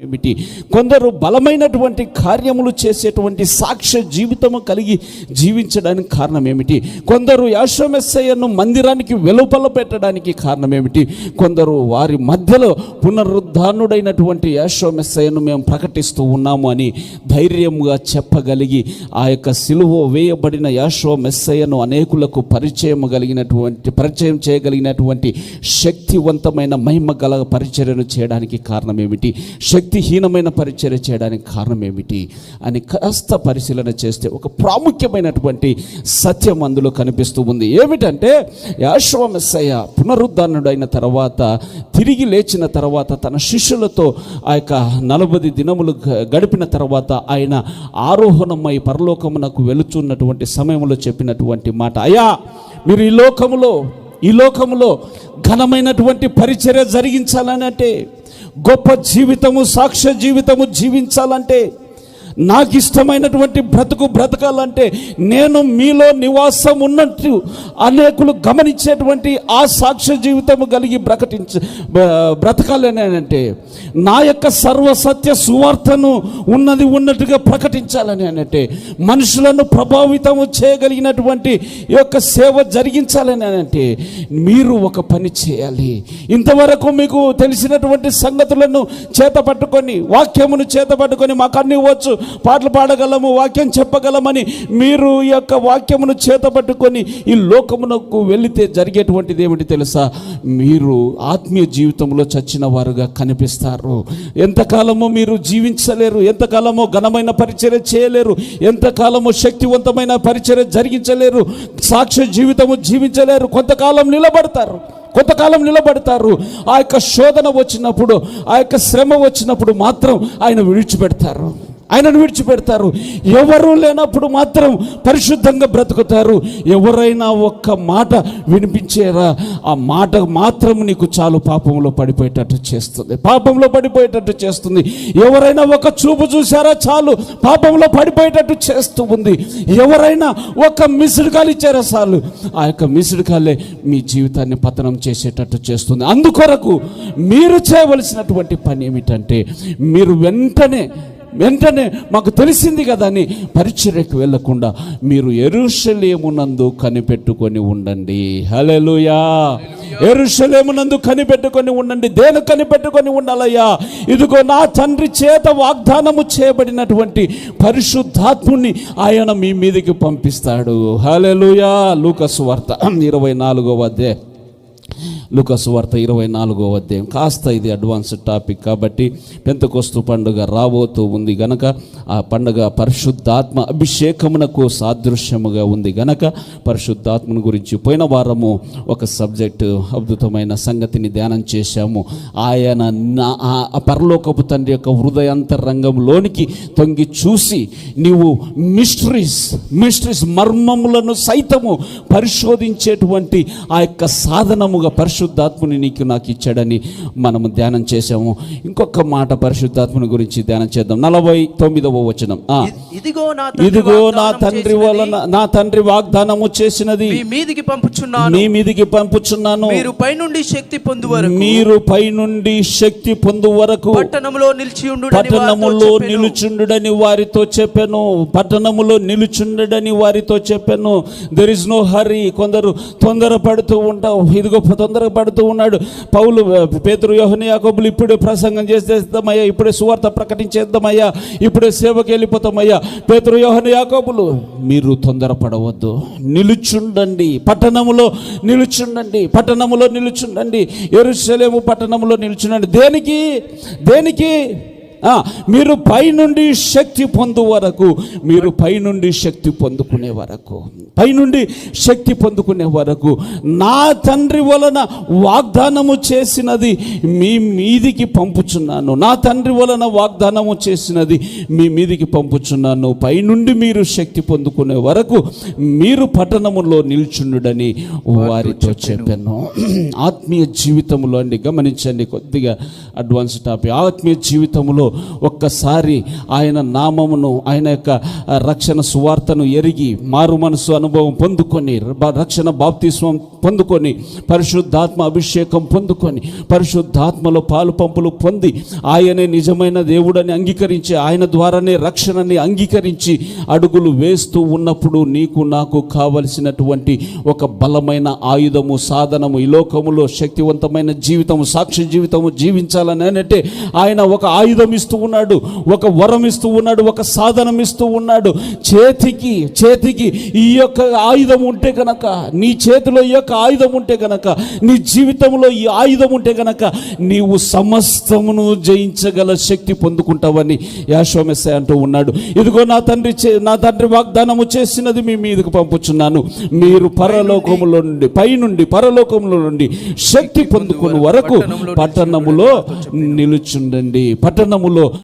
ఏమిటి? కొందరు బలమైనటువంటి కార్యములు చేసేటువంటి సాక్ష్య జీవితము కలిగి జీవించడానికి కారణం ఏమిటి? కొందరు యేసు మెస్సయ్యను మందిరానికి వెలుపల పెట్టడానికి కారణం ఏమిటి? కొందరు వారి మధ్యలో పునరుద్ధానుడైనటువంటి యేసు మెస్సయ్యను మేము ప్రకటిస్తూ ఉన్నాము అని ధైర్యంగా చెప్పగలిగి ఆ యొక్క సిలువ వేయబడిన యేసు మెస్సయ్యను అనేకులకు పరిచయం చేయగలిగినటువంటి శక్తివంతమైన మహిమ గల పరిచర్యను చేయడానికి కారణం ఏమిటి? శక్తిహీనమైన పరిచర్య చేయడానికి కారణం ఏమిటి అని కాస్త పరిశీలన చేస్తే ఒక ప్రాముఖ్యమైనటువంటి సత్యం అందులో కనిపిస్తూ ఉంది. ఏమిటంటే యేసు మెస్సయ్య పునరుద్ధానుడైన తర్వాత, తిరిగి లేచిన తర్వాత, తన శిష్యులతో ఆ యొక్క 40 దినములు గడిపిన తర్వాత ఆయన ఆరోహణమై పరలోకమునకు వెళుతున్నటువంటి సమయంలో చెప్పినటువంటి మాట, అయ్యా మీరు ఈ లోకములో ఘనమైనటువంటి పరిచర్య జరిగించాలనంటే, గొప్ప జీవితము, సాక్ష్య జీవితము జీవించాలంటే, నాకు ఇష్టమైనటువంటి బ్రతకాలంటే, నేను మీలో నివాసం ఉన్నట్టు అనేకులు గమనించేటువంటి ఆ సాక్ష్య జీవితము కలిగి బ్రతకాలని అంటే, నా యొక్క సర్వసత్య సువార్తను ఉన్నట్టుగా ప్రకటించాలని అంటే, మనుషులను ప్రభావితము చేయగలిగినటువంటి ఈ యొక్క సేవ జరిగించాలని అంటే మీరు ఒక పని చేయాలి. ఇంతవరకు మీకు తెలిసినటువంటి సంగతులను చేతపట్టుకొని, వాక్యమును చేతపట్టుకొని, మాకు అన్ని వచ్చు, పాటలు పాడగలము, వాక్యం చెప్పగలమని మీరు ఈ యొక్క వాక్యమును చేతపట్టుకొని ఈ లోకమునకు వెళితే జరిగేటువంటిది ఏమిటి తెలుసా? మీరు ఆత్మీయ జీవితంలో చచ్చిన వారుగా కనిపిస్తారు. ఎంతకాలము మీరు జీవించలేరు, ఎంతకాలము ఘనమైన పరిచర్య చేయలేరు, ఎంతకాలము శక్తివంతమైన పరిచర్య జరిగించలేరు, సాక్ష్య జీవితము జీవించలేరు. కొంతకాలం నిలబడతారు. ఆ యొక్క శోధన వచ్చినప్పుడు, ఆ యొక్క శ్రమ వచ్చినప్పుడు మాత్రం ఆయనను విడిచిపెడతారు. ఎవరు లేనప్పుడు మాత్రం పరిశుద్ధంగా బ్రతుకుతారు. ఎవరైనా ఒక్క మాట వినిపించేరా, ఆ మాట మాత్రం నీకు చాలు పాపంలో పడిపోయేటట్టు చేస్తుంది. ఎవరైనా ఒక చూపు చూసారా చాలు పాపంలో పడిపోయేటట్టు చేస్తూ ఉంది. ఎవరైనా ఒక మిస్డ్ కాల్ ఇచ్చారా చాలు, ఆ యొక్క మిస్డ్ కాలే మీ జీవితాన్ని పతనం చేసేటట్టు చేస్తుంది. అందుకొరకు మీరు చేయవలసినటువంటి పని ఏమిటంటే, మీరు వెంటనే మాకు తెలిసింది కదా అని పరిచర్యకు వెళ్ళకుండా మీరు యెరూషలేమునందు కనిపెట్టుకొని ఉండండి. హల్లెలూయా. యెరూషలేమునందు కనిపెట్టుకొని ఉండండి. దేని కనిపెట్టుకొని ఉండాలయ్యా? ఇదిగో నా తండ్రి చేత వాగ్దానము చేయబడినటువంటి పరిశుద్ధాత్ముని ఆయన మీ మీదకి పంపిస్తాడు. హల్లెలూయా. లూకాసు వార్త 24వ అధ్యాయం. లూకాసు వార్త 24వ అధ్యాయం. కాస్త ఇది అడ్వాన్స్డ్ టాపిక్ కాబట్టి, పెంతెకొస్తు పండుగ రాబోతూ ఉంది గనక, ఆ పండుగ పరిశుద్ధాత్మ అభిషేకమునకు సాదృశ్యముగా ఉంది గనక పరిశుద్ధాత్మను గురించి పోయిన వారము ఒక సబ్జెక్టు, అద్భుతమైన సంగతిని ధ్యానం చేశాము. ఆయన పరలోకపు తండ్రి యొక్క హృదయాంతరంగంలోనికి తొంగి చూసి, నీవు మిస్టరీస్ మర్మములను సైతము పరిశోధించేటువంటి ఆ యొక్క సాధనముగా పరిశుద్ధాత్మని నాకు ఇచ్చాడని మనము ధ్యానం చేశాము. ఇంకొక మాట పరిశుద్ధాత్మని గురించి ధ్యానం చేద్దాం. 49వ వచనం. ఇదిగో నా తండ్రి వలన, నా తండ్రి వాగ్దానము చేసినది మీ మీదికి పంపుచున్నాను. మీరు పైనుండి శక్తి పొందు వరకు పట్టణములో నిలుచుండుడని వారితో చెప్పాను. There is no hurry. కొందరు తొందరపడుతూ ఉంటావు. ఇదిగో తొందరపడుతూ ఉన్నాడు పౌలు, పేతురు, యోహను, యాకోబులు. ఇప్పుడే ప్రసంగం చేసేద్దామయ్యా, ఇప్పుడే సువార్త ప్రకటించేద్దామయ్యా, ఇప్పుడే సేవకి వెళ్ళిపోతామయ్యా. పేతురు, యోహను, యాకోబులు, మీరు తొందరపడవద్దు, నిలుచుండండి, పట్టణములో నిలుచుండండి, యెరూషలేము పట్టణములో నిలుచుండండి. దేనికి? మీరు పైనుండి శక్తి పొందుకునే వరకు నా తండ్రి వలన వాగ్దానము చేసినది మీ మీదికి పంపుచున్నాను. పైనుండి మీరు శక్తి పొందుకునే వరకు మీరు పట్టణములో నిల్చుండుడని వారితో చెప్పాను. ఆత్మీయ జీవితంలో అండి, గమనించండి, కొద్దిగా అడ్వాన్స్ టాపిక్. ఆత్మీయ జీవితంలో ఒక్కసారి ఆయన నామమును, ఆయన యొక్క రక్షణ సువార్తను ఎరిగి మారు మనసు అనుభవం పొందుకొని, రక్షణ బాప్తిస్మం పొందుకొని, పరిశుద్ధాత్మ అభిషేకం పొందుకొని, పరిశుద్ధాత్మలో పాలు పంపులు పొంది ఆయనే నిజమైన దేవుడని అంగీకరించి, ఆయన ద్వారానే రక్షణని అంగీకరించి అడుగులు వేస్తూ ఉన్నప్పుడు నీకు నాకు కావలసినటువంటి ఒక బలమైన ఆయుధము, సాధనము, ఈ లోకములో శక్తివంతమైన జీవితము, సాక్షి జీవితము జీవించాలని అంటే ఆయన ఒక ఆయుధం ఇస్తూ ఉన్నాడు, ఒక వరం ఇస్తూ ఉన్నాడు, ఒక సాధనం ఇస్తూ ఉన్నాడు. చేతికి ఈ యొక్క ఆయుధం ఉంటే గనక, నీ చేతిలో ఈ యొక్క ఆయుధం ఉంటే గనక, నీ జీవితంలో ఈ ఆయుధం ఉంటే గనక నీవు సమస్తమును జయించగల శక్తి పొందుకుంటావని యెహోషువ మెస్సీయ అంటూ ఉన్నాడు. ఇదిగో నా తండ్రి వాగ్దానము చేసినది మీ మీదకు పంపుచున్నాను, మీరు పరలోకములో నుండి, పైనుండి పరలోకములో నుండి శక్తి పొందుకుని వరకు పట్టణములో నిలుచుండండి. పట్టణములో